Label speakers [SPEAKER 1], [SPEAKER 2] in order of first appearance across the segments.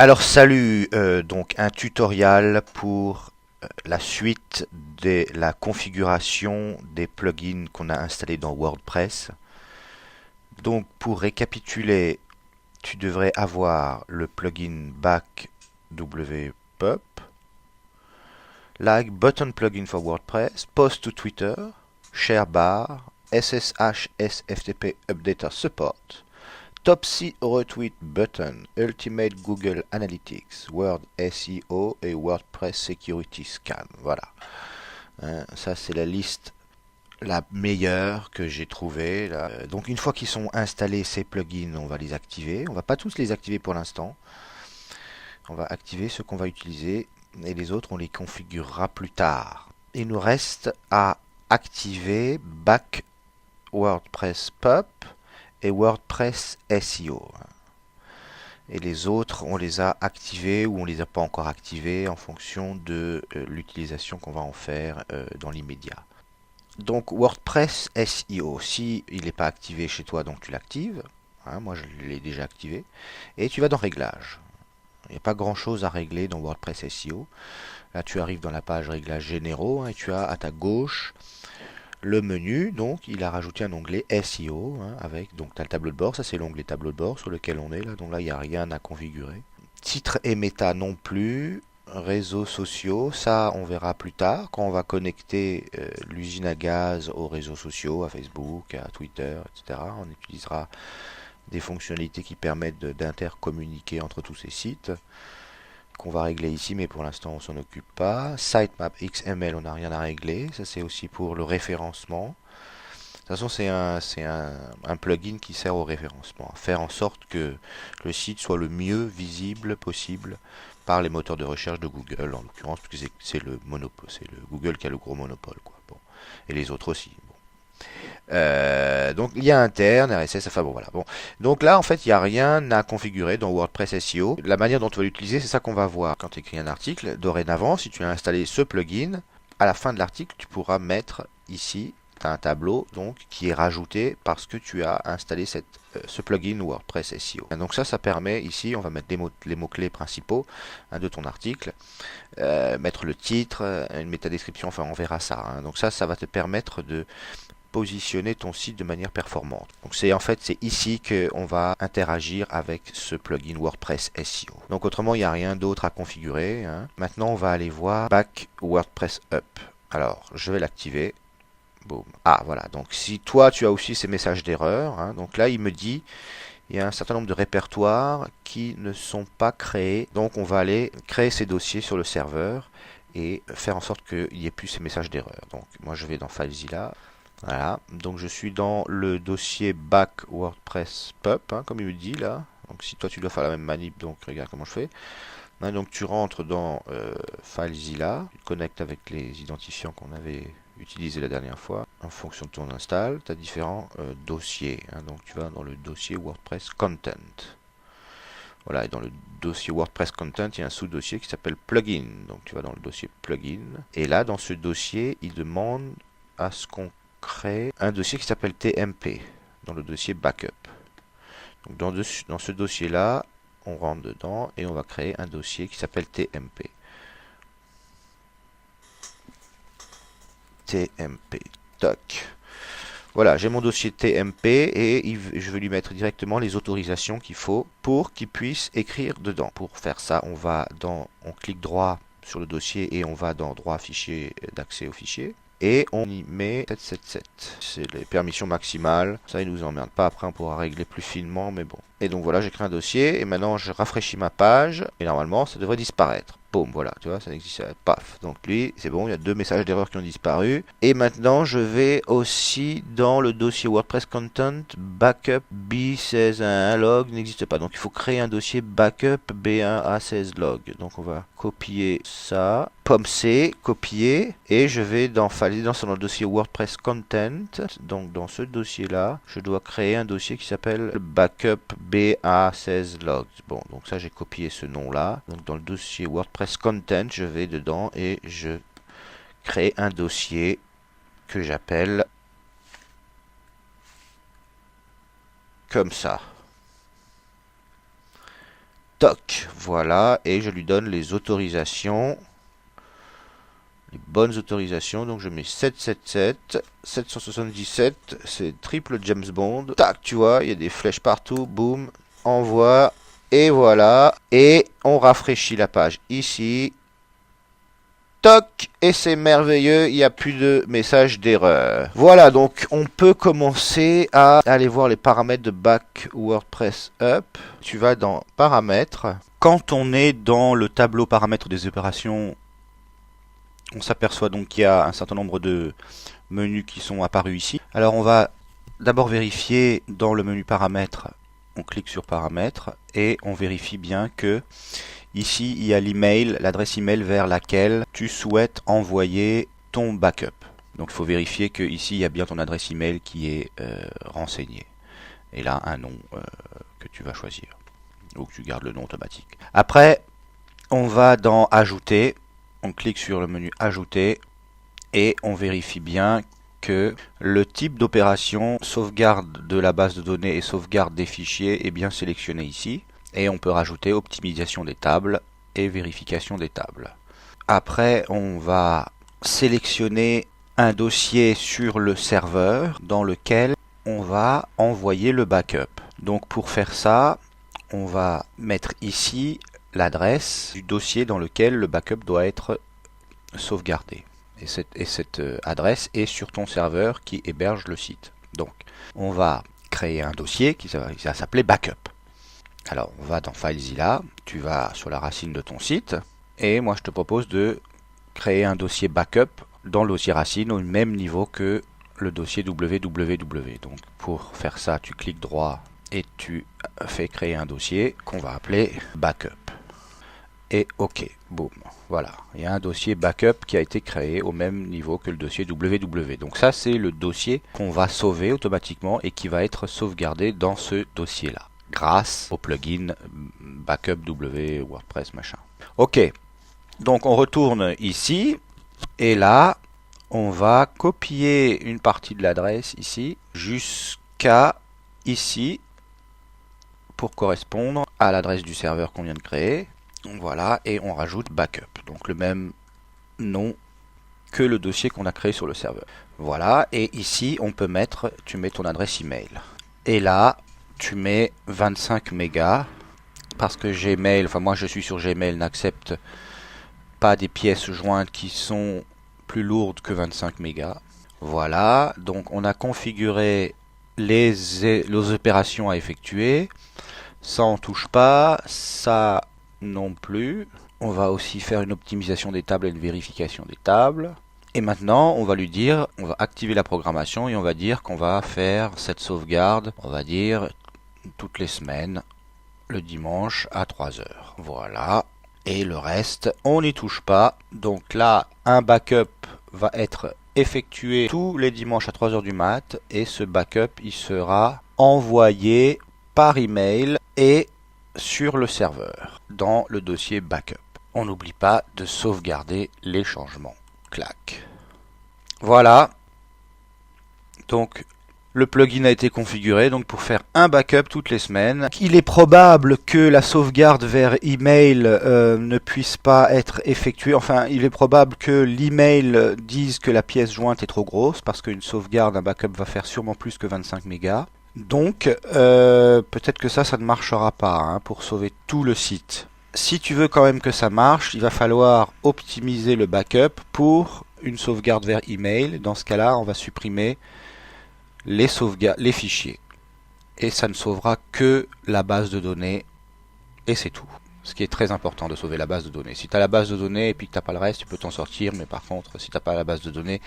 [SPEAKER 1] Alors salut, donc un tutoriel pour la suite de la configuration des plugins qu'on a installés dans WordPress. Donc pour récapituler, tu devrais avoir le plugin back wpub, like button plugin for WordPress, post to Twitter, share bar, SSH SFTP updater support, Topsy retweet button, Ultimate Google Analytics, Word SEO et WordPress Security Scan. Voilà. Ça c'est la liste la meilleure que j'ai trouvée. Là. Donc une fois qu'ils sont installés ces plugins, on va les activer. On va pas tous les activer pour l'instant. On va activer ceux qu'on va utiliser et les autres on les configurera plus tard. Il nous reste à activer Back WordPress Pub et WordPress SEO. Et les autres, on les a activés ou on les a pas encore activés en fonction de l'utilisation qu'on va en faire dans l'immédiat. Donc WordPress SEO, si il n'est pas activé chez toi, donc tu l'actives. Hein, moi je l'ai déjà activé. Et tu vas dans Réglages. Il n'y a pas grand chose à régler dans WordPress SEO. Là tu arrives dans la page Réglages généraux et tu as à ta gauche le menu. Donc il a rajouté un onglet SEO avec donc tu as le tableau de bord. Ça c'est l'onglet tableau de bord sur lequel on est là. Donc là il n'y a rien à configurer. Titre et méta non plus. Réseaux sociaux, ça on verra plus tard quand on va connecter l'usine à gaz aux réseaux sociaux, à Facebook, à Twitter, etc. On utilisera des fonctionnalités qui permettent d'intercommuniquer entre tous ces sites qu'on va régler ici, mais pour l'instant on s'en occupe pas. Sitemap XML, on n'a rien à régler. Ça c'est aussi pour le référencement. De toute façon, c'est un plugin qui sert au référencement, faire en sorte que le site soit le mieux visible possible par les moteurs de recherche de Google, en l'occurrence, parce que c'est le monopole, c'est le Google qui a le gros monopole, quoi. Bon. Et les autres aussi. Bon. Donc il y a interne, RSS, enfin bon voilà. Bon. Donc là en fait il n'y a rien à configurer dans WordPress SEO. La manière dont tu vas l'utiliser, c'est ça qu'on va voir quand tu écris un article. Dorénavant, si tu as installé ce plugin, à la fin de l'article, tu pourras mettre ici un tableau donc qui est rajouté parce que tu as installé ce plugin WordPress SEO. Donc ça permet ici, on va mettre les mots-clés principaux de ton article, mettre le titre, une métadescription, enfin on verra ça. Donc ça va te permettre de positionner ton site de manière performante. Donc c'est ici qu'on va interagir avec ce plugin WordPress SEO. Donc autrement, il n'y a rien d'autre à configurer. Maintenant, on va aller voir Back WordPress Up. Alors, je vais l'activer. Boom. Ah, voilà. Donc si toi, tu as aussi ces messages d'erreur, donc là, il me dit il y a un certain nombre de répertoires qui ne sont pas créés. Donc on va aller créer ces dossiers sur le serveur et faire en sorte qu'il n'y ait plus ces messages d'erreur. Donc moi je vais dans FileZilla. Voilà, donc je suis dans le dossier back WordPress pub, comme il me dit là. Donc si toi tu dois faire la même manip, donc regarde comment je fais. Donc tu rentres dans FileZilla, tu te connectes avec les identifiants qu'on avait utilisés la dernière fois. En fonction de ton install, tu as différents dossiers. Donc tu vas dans le dossier WordPress Content. Voilà, et dans le dossier WordPress Content, il y a un sous-dossier qui s'appelle Plugin. Donc tu vas dans le dossier Plugin. Et là, dans ce dossier, il demande à ce qu'on crée un dossier qui s'appelle TMP, dans le dossier Backup. Donc dans ce dossier-là, on rentre dedans et on va créer un dossier qui s'appelle TMP. TMP. Toc. Voilà, j'ai mon dossier TMP et je vais lui mettre directement les autorisations qu'il faut pour qu'il puisse écrire dedans. Pour faire ça, on clique droit sur le dossier et on va dans droit fichier d'accès au fichier. Et on y met 777. C'est les permissions maximales. Ça, il nous emmerde pas. Après, on pourra régler plus finement, mais bon. Et donc voilà, j'ai créé un dossier. Et maintenant, je rafraîchis ma page. Et normalement, ça devrait disparaître. Boum, voilà, tu vois, ça n'existe pas. Paf. Donc lui, c'est bon, il y a 2 messages d'erreur qui ont disparu. Et maintenant, je vais aussi dans le dossier WordPress Content. Backup B16 log n'existe pas. Donc il faut créer un dossier backup B1A16 log. Donc on va copier ça. Pomme C, copier. Et je vais dans le dossier WordPress Content. Donc dans ce dossier-là, je dois créer un dossier qui s'appelle backup BA16 logs. Bon, donc ça j'ai copié ce nom-là. Donc dans le dossier WordPress Content, je vais dedans et je crée un dossier que j'appelle comme ça. Toc, voilà, et je lui donne les autorisations, les bonnes autorisations. Donc je mets 777, 777, c'est triple James Bond. Tac, tu vois, il y a des flèches partout, boum, envoie, et voilà, et on rafraîchit la page ici. Toc, et c'est merveilleux, il n'y a plus de message d'erreur. Voilà, donc on peut commencer à aller voir les paramètres de Back WordPress Up. Tu vas dans Paramètres. Quand on est dans le tableau paramètres des opérations, on s'aperçoit donc qu'il y a un certain nombre de menus qui sont apparus ici. Alors on va d'abord vérifier dans le menu Paramètres. On clique sur Paramètres et on vérifie bien que ici, il y a l'email, l'adresse email vers laquelle tu souhaites envoyer ton backup. Donc il faut vérifier que ici, il y a bien ton adresse email qui est renseignée. Et là, un nom que tu vas choisir. Ou que tu gardes le nom automatique. Après, on va dans Ajouter. On clique sur le menu Ajouter. Et on vérifie bien que le type d'opération sauvegarde de la base de données et sauvegarde des fichiers est bien sélectionné ici. Et on peut rajouter optimisation des tables et vérification des tables. Après, on va sélectionner un dossier sur le serveur dans lequel on va envoyer le backup. Donc pour faire ça, on va mettre ici l'adresse du dossier dans lequel le backup doit être sauvegardé. Et cette adresse est sur ton serveur qui héberge le site. Donc on va créer un dossier qui va s'appeler backup. Alors, on va dans FileZilla, tu vas sur la racine de ton site, et moi je te propose de créer un dossier backup dans le dossier racine au même niveau que le dossier www. Donc, pour faire ça, tu cliques droit et tu fais créer un dossier qu'on va appeler backup. Et OK, boum, voilà, il y a un dossier backup qui a été créé au même niveau que le dossier www. Donc ça, c'est le dossier qu'on va sauver automatiquement et qui va être sauvegardé dans ce dossier-là, grâce au plugin Backup W WordPress machin. Ok, donc on retourne ici, et là, on va copier une partie de l'adresse ici, jusqu'à ici, pour correspondre à l'adresse du serveur qu'on vient de créer. Voilà, et on rajoute Backup, donc le même nom que le dossier qu'on a créé sur le serveur. Voilà, et ici, on peut mettre, tu mets ton adresse email. Et là, tu mets 25 mégas, parce que Gmail, enfin moi je suis sur Gmail, n'accepte pas des pièces jointes qui sont plus lourdes que 25 mégas. Voilà, donc on a configuré les opérations à effectuer. Ça on touche pas, ça non plus. On va aussi faire une optimisation des tables et une vérification des tables. Et maintenant, on va lui dire, on va activer la programmation et on va dire qu'on va faire cette sauvegarde, on va dire toutes les semaines, le dimanche à 3 heures. Voilà. Et le reste, on n'y touche pas. Donc là, un backup va être effectué tous les dimanches à 3 heures du mat. Et ce backup, il sera envoyé par email et sur le serveur, dans le dossier backup. On n'oublie pas de sauvegarder les changements. Clac. Voilà. Donc, le plugin a été configuré donc pour faire un backup toutes les semaines. Il est probable que la sauvegarde vers email ne puisse pas être effectuée. Enfin, il est probable que l'email dise que la pièce jointe est trop grosse parce qu'une sauvegarde, un backup va faire sûrement plus que 25 mégas. Donc, peut-être que ça ne marchera pas pour sauver tout le site. Si tu veux quand même que ça marche, il va falloir optimiser le backup pour une sauvegarde vers email. Dans ce cas-là, on va supprimer les fichiers. Et ça ne sauvera que la base de données. Et c'est tout. Ce qui est très important de sauver la base de données. Si tu as la base de données et puis que tu n'as pas le reste, tu peux t'en sortir. Mais par contre, si tu n'as pas la base de données,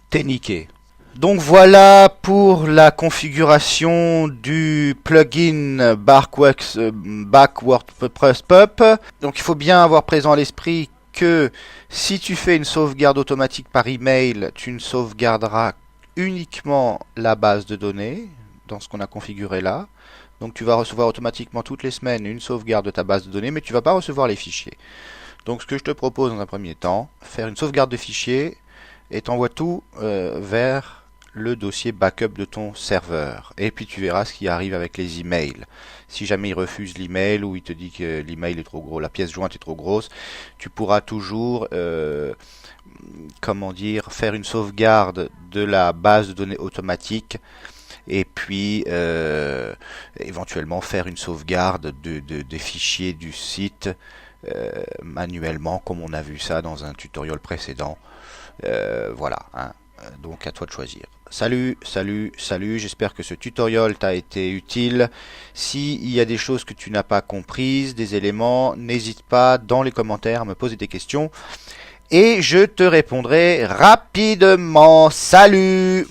[SPEAKER 1] t'es niqué. Donc voilà pour la configuration du plugin Back WordPress Up. Donc il faut bien avoir présent à l'esprit que si tu fais une sauvegarde automatique par email, tu ne sauvegarderas uniquement la base de données dans ce qu'on a configuré là. Donc tu vas recevoir automatiquement toutes les semaines une sauvegarde de ta base de données, mais tu ne vas pas recevoir les fichiers. Donc ce que je te propose dans un premier temps, faire une sauvegarde de fichiers et t'envoies tout vers le dossier backup de ton serveur. Et puis tu verras ce qui arrive avec les emails. Si jamais il refuse l'email ou il te dit que l'email est trop gros, la pièce jointe est trop grosse, tu pourras toujours faire une sauvegarde de la base de données automatique et puis éventuellement faire une sauvegarde des fichiers du site manuellement, comme on a vu ça dans un tutoriel précédent. Voilà, hein. Donc à toi de choisir. Salut, salut, salut, j'espère que ce tutoriel t'a été utile. S'il y a des choses que tu n'as pas comprises, des éléments, n'hésite pas dans les commentaires à me poser des questions et je te répondrai rapidement. Salut!